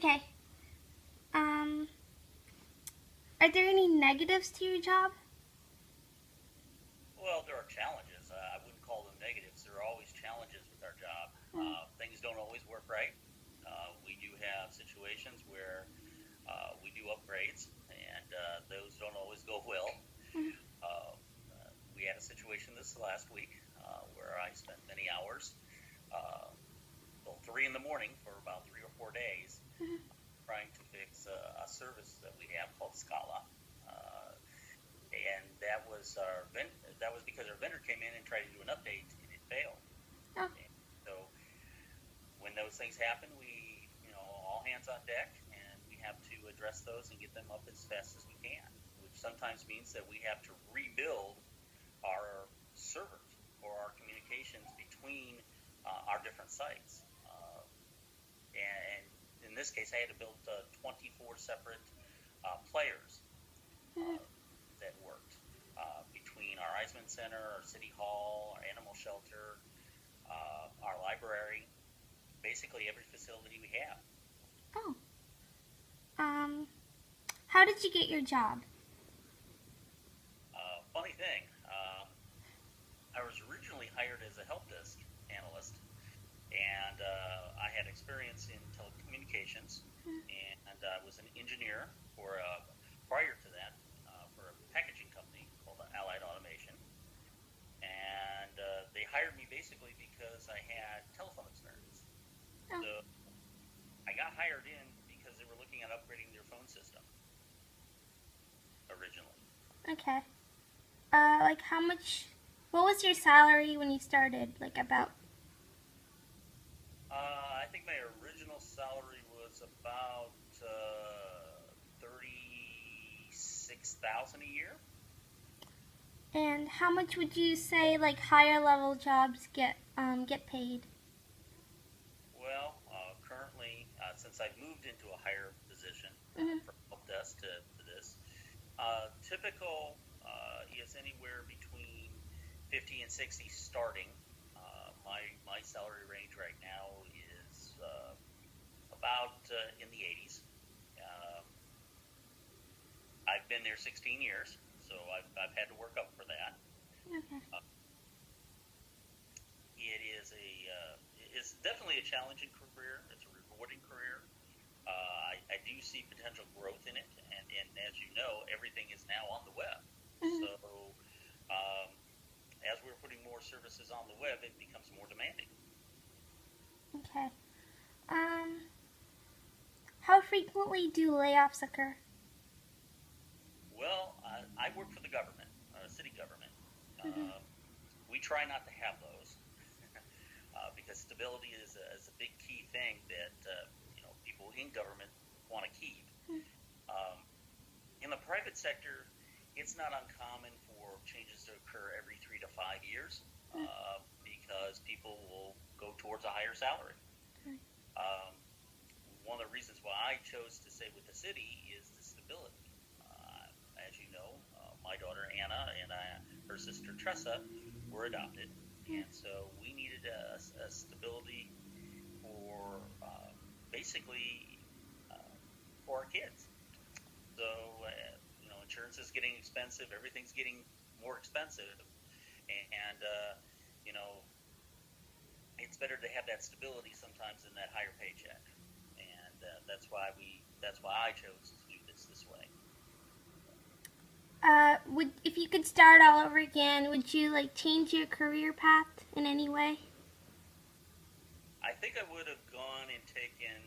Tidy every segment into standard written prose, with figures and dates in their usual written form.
Okay. Um, are there any negatives to your job? Well, there are challenges. I wouldn't call them negatives. There are always challenges with our job. Mm, Things don't always work right. We do have situations where we do upgrades, and those don't always go well. mm, We had a situation this last week where I spent many hours, uh, till 3 in the morning for about 3 or 4 days, mm. trying to fix a service that we have called Scala. Uh, and that was because our vendor came in and tried to do an update and it failed. Oh, And so when those things happen, all hands on deck, and we have to address those and get them up as fast as we can, which sometimes means that we have to rebuild our servers or our communications between our different sites. And in this case, I had to build 24 separate players mm, uh, that worked between our Eisman Center, our City Hall, our animal shelter, our library, basically every facility we have. oh. Um, how did you get your job? Funny thing, I was originally hired as a help desk analyst, and I had experience in telecommunications, Mm, and I was an engineer for prior to that for a packaging company called Allied Automation, and they hired me basically because I had telephone experience. oh, So I got hired in because they were looking at upgrading their phone system originally. okay. Like how much? What was your salary when you started? Like about. I think my original salary was about 36,000 a year. And how much would you say like higher level jobs get paid? Well, currently, since I've moved into a higher position Mm, from help desk to this, typical is anywhere between 50 and 60 starting. My salary range right now is about in the 80s. Um, I've been there 16 years, so I've had to work up for that. okay. Uh, it's definitely a challenging career. It's a rewarding career. I do see potential growth in it, and as you know, everything is now on the web. Mm, So um, as we're putting more services on the web, it becomes more demanding. okay. Um, how frequently do layoffs occur? Well, I work for the government, city government. Mm-hmm. Uh, we try not to have those because stability is a big key thing that people in government want to keep. Um, in the private sector, it's not uncommon for changes to occur every 3 to 5 years because people will go towards a higher salary. Um, One of the reasons why I chose to stay with the city is the stability. As you know, my daughter Anna and her sister Tressa were adopted, and so we needed a stability for basically uh, for our kids. So insurance is getting expensive. Everything's getting more expensive, and you know, it's better to have that stability sometimes than that higher paycheck. And that's why I chose to do this way. Would if you could start all over again, would you like change your career path in any way? I think I would have gone and taken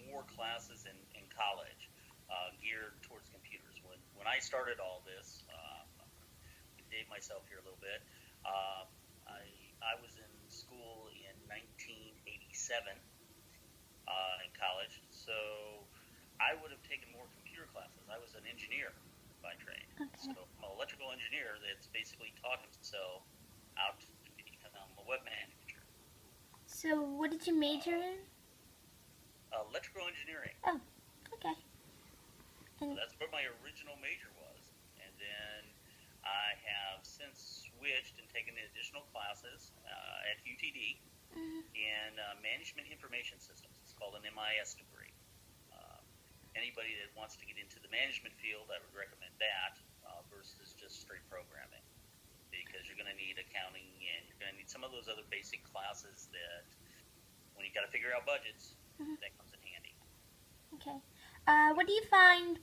more classes in college geared towards computers. When I started all this, to date myself here a little bit, uh, I I was in school in 1987 in college, so I would have taken more computer classes. I was an engineer by trade, so Okay. I'm an electrical engineer that's basically taught himself out to become a web manager. So, what did you major Uh, in? Electrical engineering. Oh, okay. So And that's what my original major was. And then I have since switched and taken the additional classes at UTD mm, in management information systems. It's called an MIS degree. anybody that wants to get into the management field, I would recommend that versus just straight programming, because you're going to need accounting and you're going to need some of those other basic classes that when you got to figure out budgets, that comes in handy. Okay. What do you find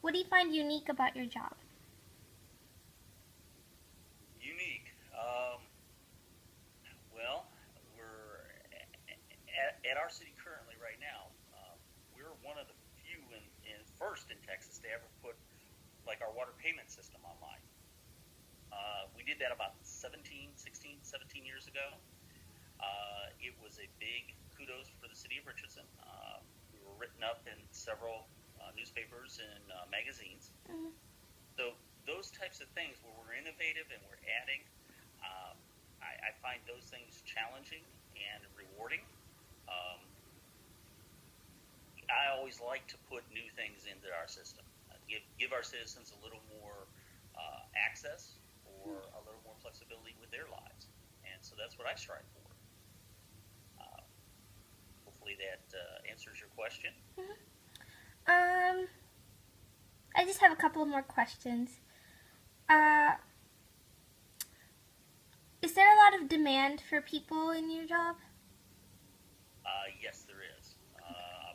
what do you find unique about your job? Unique. Well, we're at our city currently right now. We're one of the few in first in Texas to ever put like our water payment system online. We did that about 16, 17 years ago. It was a big kudos for the city of Richardson. We were written up in several newspapers and magazines. So those types of things where we're innovative and we're adding, I find those things challenging and rewarding. I always like to put new things into our system, give our citizens a little more access or a little more flexibility with their lives, and so that's what I strive for. Hopefully that answers your question. I just have a couple more questions. Is there a lot of demand for people in your job? Yes, there is.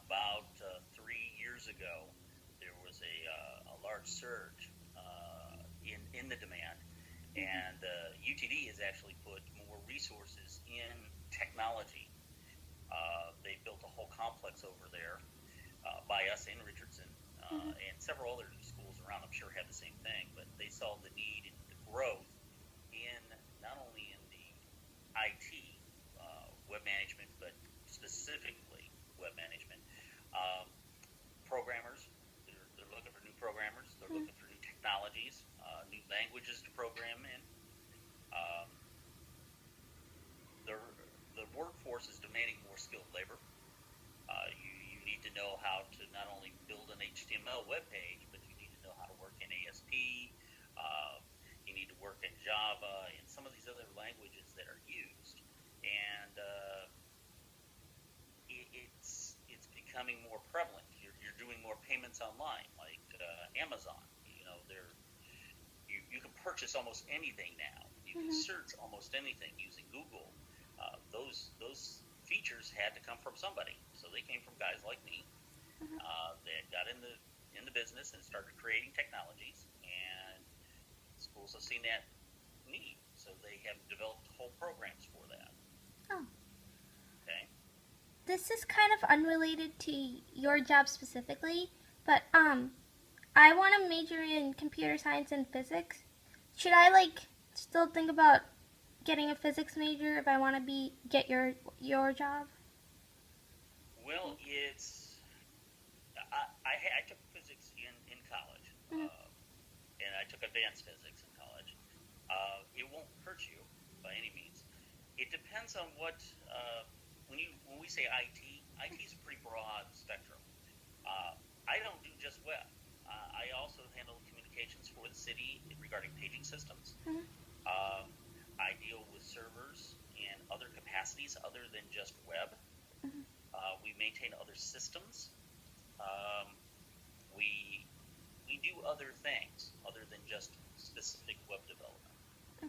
About 3 years ago, there was a large surge in the demand, and UTD has actually put more resources in technology. They built a whole complex over there by us in Richardson, and several other schools around, I'm sure, have the same thing, but they saw the need and the growth in not only in the IT, web management, but specifically web management. Programmers, they're looking for new programmers, they're looking for new technologies, new languages to program in. The workforce is demanding more skilled labor. You need to know how to not only build an HTML web page, but you need to know how to work in ASP. You need to work in Java and some of these other languages that are used. And it's becoming more prevalent. You're doing more payments online, like Amazon. You know, you can purchase almost anything now. You can search almost anything using Google. Those features had to come from somebody, so they came from guys like me that got in the business and started creating technologies, and schools have seen that need, so they have developed whole programs for that. Oh. Okay. This is kind of unrelated to your job specifically, but I want to major in computer science and physics. Should I still think about getting a physics major if I want to get your job? Well, I took physics in college, and I took advanced physics in college. It won't hurt you by any means. It depends on what when we say IT is a pretty broad spectrum. I don't do just web. I also handle communications for the city regarding paging systems. I deal with servers and other capacities other than just web. We maintain other systems. We do other things other than just specific web development.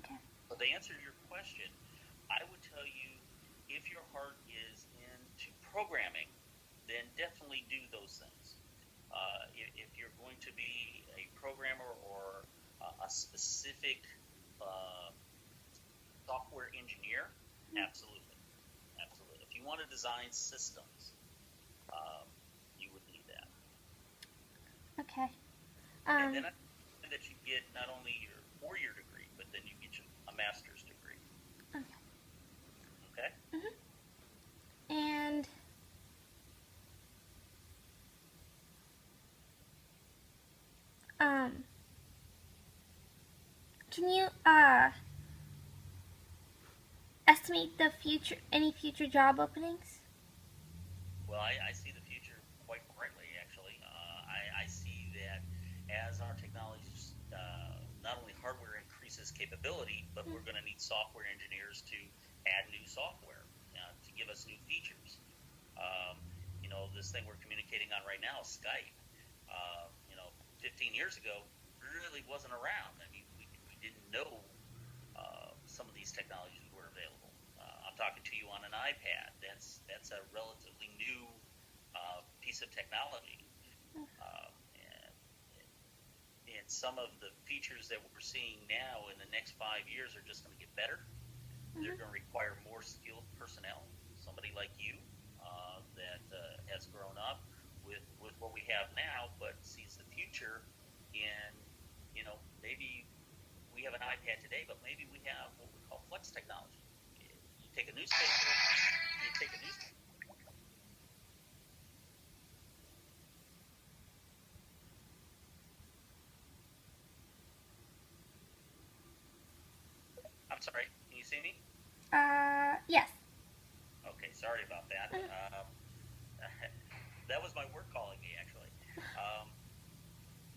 Okay. So to answer your question, I would tell you if your heart is into programming, then definitely do those things. If you're going to be a programmer or a specific software engineer, absolutely. If you want to design systems, you would need that. Okay. And then that you get not only your 4-year degree, but then you get a master's degree. Okay? And can you estimate any future job openings? Well, I see the future quite brightly, actually. I see that as our technologies, not only hardware increases capability, but we're going to need software engineers to add new software to give us new features. this thing we're communicating on right now, Skype, 15 years ago, really wasn't around. I mean, we didn't know some of these technologies were available. I'm talking to you on an iPad. That's a relatively new piece of technology. And some of the features that we're seeing now in the next 5 years are just going to get better. They're going to require more skilled personnel, somebody like you that has grown up with what we have now, but sees the future in, maybe we have an iPad today, but maybe we have what we call flex technology. You take a newspaper, I'm sorry, can you see me? Yes. Okay, sorry about that. That was my work calling me, actually.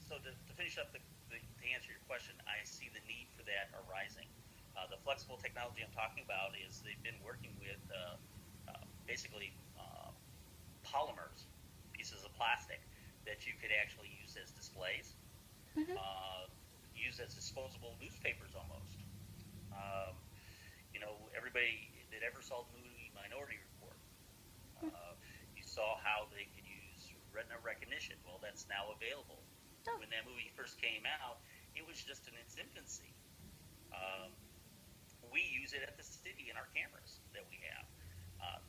So to finish up, to answer your question, I see the need for that arising. The flexible technology I'm talking about is they've been working with basically polymers, pieces of plastic that you could actually use as displays, use as disposable newspapers almost. Um, Everybody that ever saw the movie Minority Report, you saw how they could use retina recognition. Well, that's now available. Oh. When that movie first came out, it was just in its infancy. Um, we use it at the city in our cameras that we have.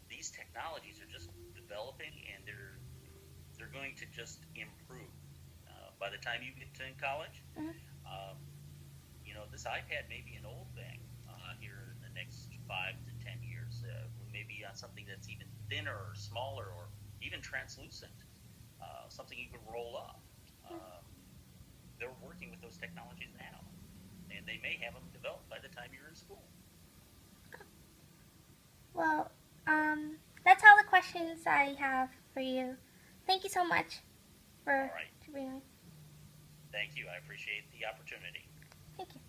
These technologies are just developing, and they're going to just improve. By the time you get to college, this iPad may be an old thing here in the next 5 to 10 years. We may be on something that's even thinner or smaller or even translucent, something you could roll up. They're working with those technologies now, and they may have them developed by the time you're in school. Well, that's all the questions I have for you. Thank you so much for All right. being on. Thank you. I appreciate the opportunity. Thank you.